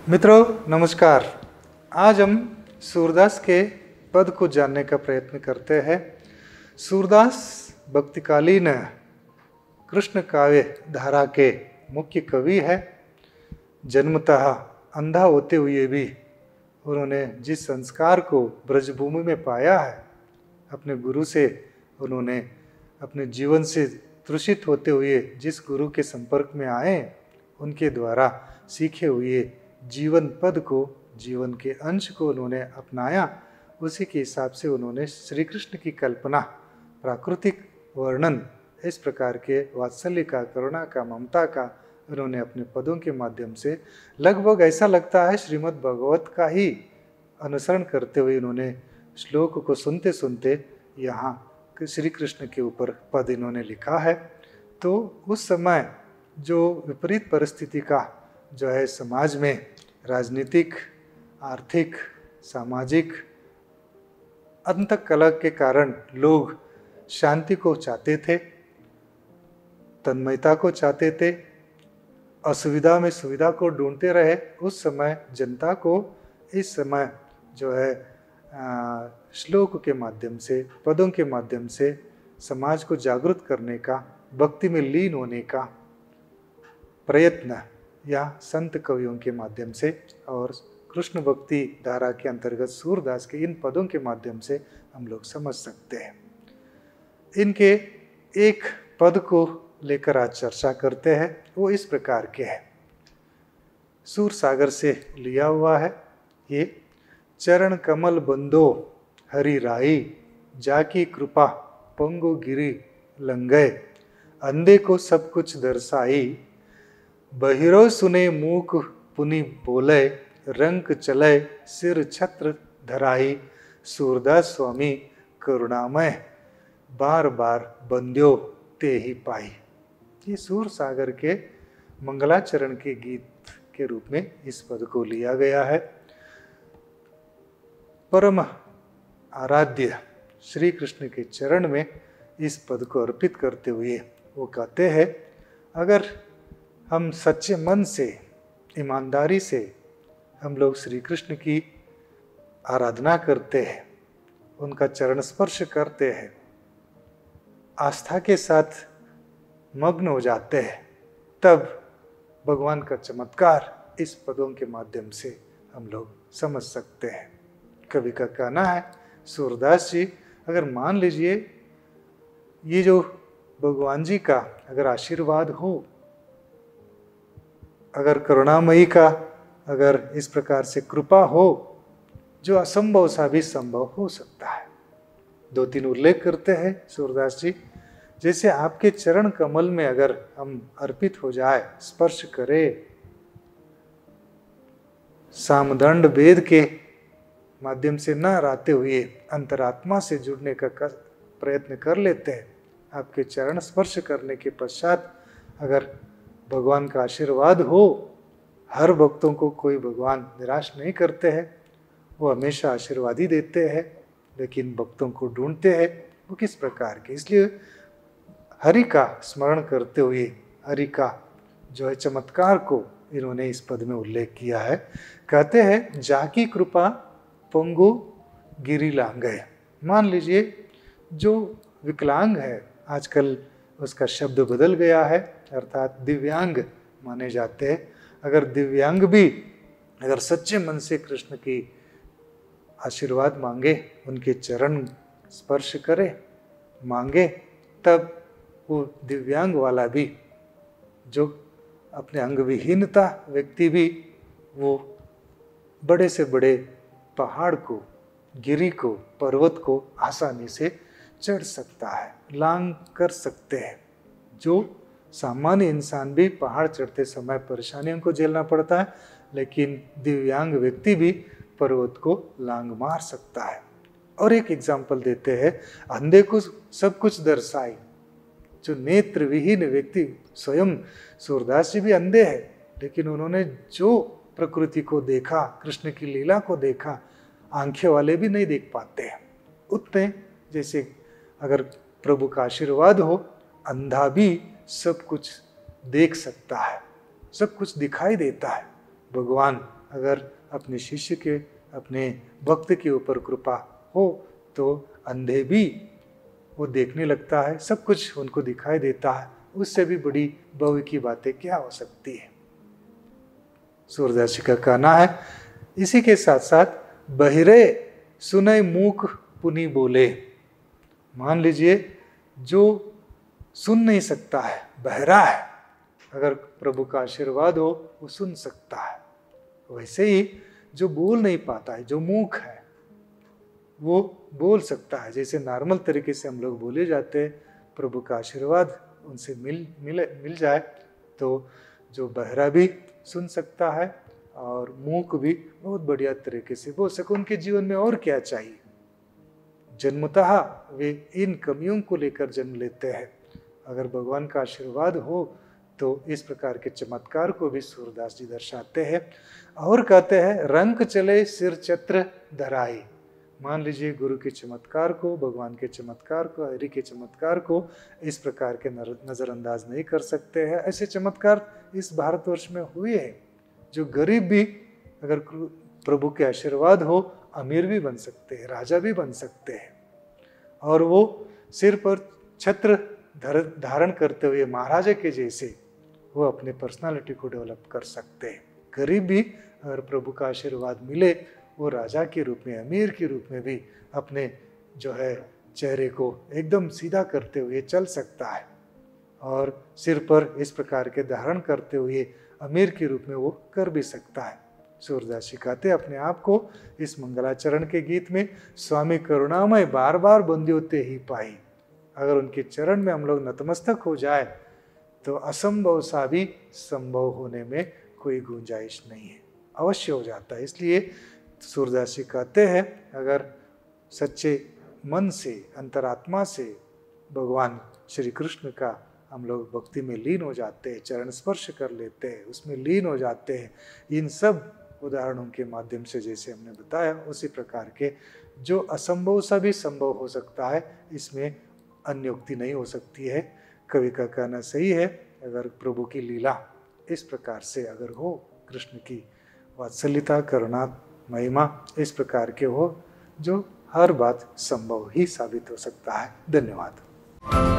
मित्रों नमस्कार। आज हम सूरदास के पद को जानने का प्रयत्न करते हैं। सूरदास भक्तिकालीन कृष्ण काव्य धारा के मुख्य कवि है। जन्मतः अंधा होते हुए भी उन्होंने जिस संस्कार को ब्रजभूमि में पाया है, अपने गुरु से उन्होंने अपने जीवन से तृषित होते हुए जिस गुरु के संपर्क में आए, उनके द्वारा सीखे हुए जीवन पद को, जीवन के अंश को उन्होंने अपनाया। उसी के हिसाब से उन्होंने श्री कृष्ण की कल्पना, प्राकृतिक वर्णन, इस प्रकार के वात्सल्य का, करुणा का, ममता का उन्होंने अपने पदों के माध्यम से लगभग ऐसा लगता है श्रीमद् भागवत का ही अनुसरण करते हुए उन्होंने श्लोक को सुनते सुनते यहाँ श्री कृष्ण के ऊपर पद इन्होंने लिखा है। तो उस समय जो विपरीत परिस्थिति का जो है समाज में राजनीतिक, आर्थिक, सामाजिक अंतकलह के कारण लोग शांति को चाहते थे, तन्मयता को चाहते थे, असुविधा में सुविधा को ढूंढते रहे। उस समय जनता को इस समय जो है श्लोक के माध्यम से, पदों के माध्यम से समाज को जागृत करने का, भक्ति में लीन होने का प्रयत्न या संत कवियों के माध्यम से और कृष्ण भक्ति धारा के अंतर्गत सूरदास के इन पदों के माध्यम से हम लोग समझ सकते हैं। इनके एक पद को लेकर आज चर्चा करते हैं। वो इस प्रकार के है, सूर सागर से लिया हुआ है ये। चरण कमल बंदो हरि राई, जाकी कृपा पंगु गिरी लंघे, अंधे को सब कुछ दर्शाई, बहिरो सुने मूक पुनि बोले, रंक चले सिर छत्र धराई, सूरदास स्वामी करुणामय, बार बार बंद्यो ते ही पाई। ये सूर सागर के मंगलाचरण के गीत के रूप में इस पद को लिया गया है। परम आराध्य श्री कृष्ण के चरण में इस पद को अर्पित करते हुए वो कहते हैं, अगर हम सच्चे मन से, ईमानदारी से हम लोग श्री कृष्ण की आराधना करते हैं, उनका चरण स्पर्श करते हैं, आस्था के साथ मग्न हो जाते हैं, तब भगवान का चमत्कार इस पदों के माध्यम से हम लोग समझ सकते हैं। कवि का कहना है, सूरदास जी, अगर मान लीजिए ये जो भगवान जी का अगर आशीर्वाद हो, अगर करुणामयी का अगर इस प्रकार से कृपा हो, जो असंभव सा भी संभव हो सकता है। दो तीन उल्लेख करते हैं सूरदास जी, जैसे आपके चरण कमल में अगर हम अर्पित हो जाए, स्पर्श करें, सामदंड वेद के माध्यम से न रहते हुए अंतरात्मा से जुड़ने का प्रयत्न कर लेते हैं, आपके चरण स्पर्श करने के पश्चात अगर भगवान का आशीर्वाद हो, हर भक्तों को कोई भगवान निराश नहीं करते हैं, वो हमेशा आशीर्वाद ही देते हैं, लेकिन भक्तों को ढूंढते हैं वो किस प्रकार के। इसलिए हरि का स्मरण करते हुए हरि का जो है चमत्कार को इन्होंने इस पद में उल्लेख किया है। कहते हैं, जाकी कृपा पंगु गिरी लांघे। मान लीजिए जो विकलांग है, आजकल उसका शब्द बदल गया है, अर्थात दिव्यांग माने जाते हैं। अगर दिव्यांग भी अगर सच्चे मन से कृष्ण की आशीर्वाद मांगे, उनके चरण स्पर्श करे, मांगे, तब वो दिव्यांग वाला भी, जो अपने अंग विहीनता व्यक्ति भी, वो बड़े से बड़े पहाड़ को, गिरी को, पर्वत को आसानी से चढ़ सकता है, लांघ कर सकते हैं। जो सामान्य इंसान भी पहाड़ चढ़ते समय परेशानियों को झेलना पड़ता है, लेकिन दिव्यांग व्यक्ति भी पर्वत को लांघ मार सकता है। और एक एग्जाम्पल देते हैं, अंधे को सब कुछ दर्शाई। जो नेत्र विहीन व्यक्ति, स्वयं सूरदास जी भी अंधे हैं, लेकिन उन्होंने जो प्रकृति को देखा, कृष्ण की लीला को देखा, आंखें वाले भी नहीं देख पाते हैं। उतने जैसे अगर प्रभु का आशीर्वाद हो, अंधा भी सब कुछ देख सकता है, सब कुछ दिखाई देता है। भगवान अगर अपने शिष्य के, अपने भक्त के ऊपर कृपा हो तो अंधे भी वो देखने लगता है, सब कुछ उनको दिखाई देता है। उससे भी बड़ी भव्य की बातें क्या हो सकती है। सूरदास जी का कहना है। इसी के साथ साथ बहिरे सुनय मूक पुनि बोले। मान लीजिए जो सुन नहीं सकता है, बहरा है, अगर प्रभु का आशीर्वाद हो वो सुन सकता है। वैसे ही जो बोल नहीं पाता है, जो मूक है, वो बोल सकता है। जैसे नॉर्मल तरीके से हम लोग बोले जाते हैं, प्रभु का आशीर्वाद उनसे मिल जाए तो जो बहरा भी सुन सकता है और मूक भी बहुत बढ़िया तरीके से बोल सके। उनके जीवन में और क्या चाहिए। जन्मतः वे इन कमियों को लेकर जन्म लेते हैं। अगर भगवान का आशीर्वाद हो तो इस प्रकार के चमत्कार को भी सूरदास जी दर्शाते हैं और कहते हैं रंग चले सिर छत्र धराई। मान लीजिए गुरु के चमत्कार को, भगवान के चमत्कार को, हरि के चमत्कार को इस प्रकार के नज़रअंदाज नहीं कर सकते हैं। ऐसे चमत्कार इस भारतवर्ष में हुए हैं। जो गरीब भी अगर प्रभु के आशीर्वाद हो अमीर भी बन सकते हैं, राजा भी बन सकते हैं। और वो सिर पर छत्र धारण करते हुए महाराजा के जैसे वो अपने पर्सनालिटी को डेवलप कर सकते हैं। गरीब भी अगर प्रभु का आशीर्वाद मिले वो राजा के रूप में, अमीर के रूप में भी अपने जो है चेहरे को एकदम सीधा करते हुए चल सकता है और सिर पर इस प्रकार के धारण करते हुए अमीर के रूप में वो कर भी सकता है। सूरदास जी कहते अपने आप को इस मंगलाचरण के गीत में, स्वामी करुणामय बार बार बंदियों ते ही पाई। अगर उनके चरण में हम लोग नतमस्तक हो जाए तो असंभव सा भी संभव होने में कोई गुंजाइश नहीं है, अवश्य हो जाता है। इसलिए सूरदास जी कहते हैं अगर सच्चे मन से, अंतरात्मा से भगवान श्री कृष्ण का हम लोग भक्ति में लीन हो जाते हैं, चरण स्पर्श कर लेते हैं, उसमें लीन हो जाते हैं, इन सब उदाहरणों के माध्यम से जैसे हमने बताया उसी प्रकार के जो असंभव सा भी संभव हो सकता है, इसमें अन्योक्ति नहीं हो सकती है। कवि का कहना सही है, अगर प्रभु की लीला इस प्रकार से अगर हो, कृष्ण की वात्सल्यता, करुणा, महिमा इस प्रकार के हो, जो हर बात संभव ही साबित हो सकता है। धन्यवाद।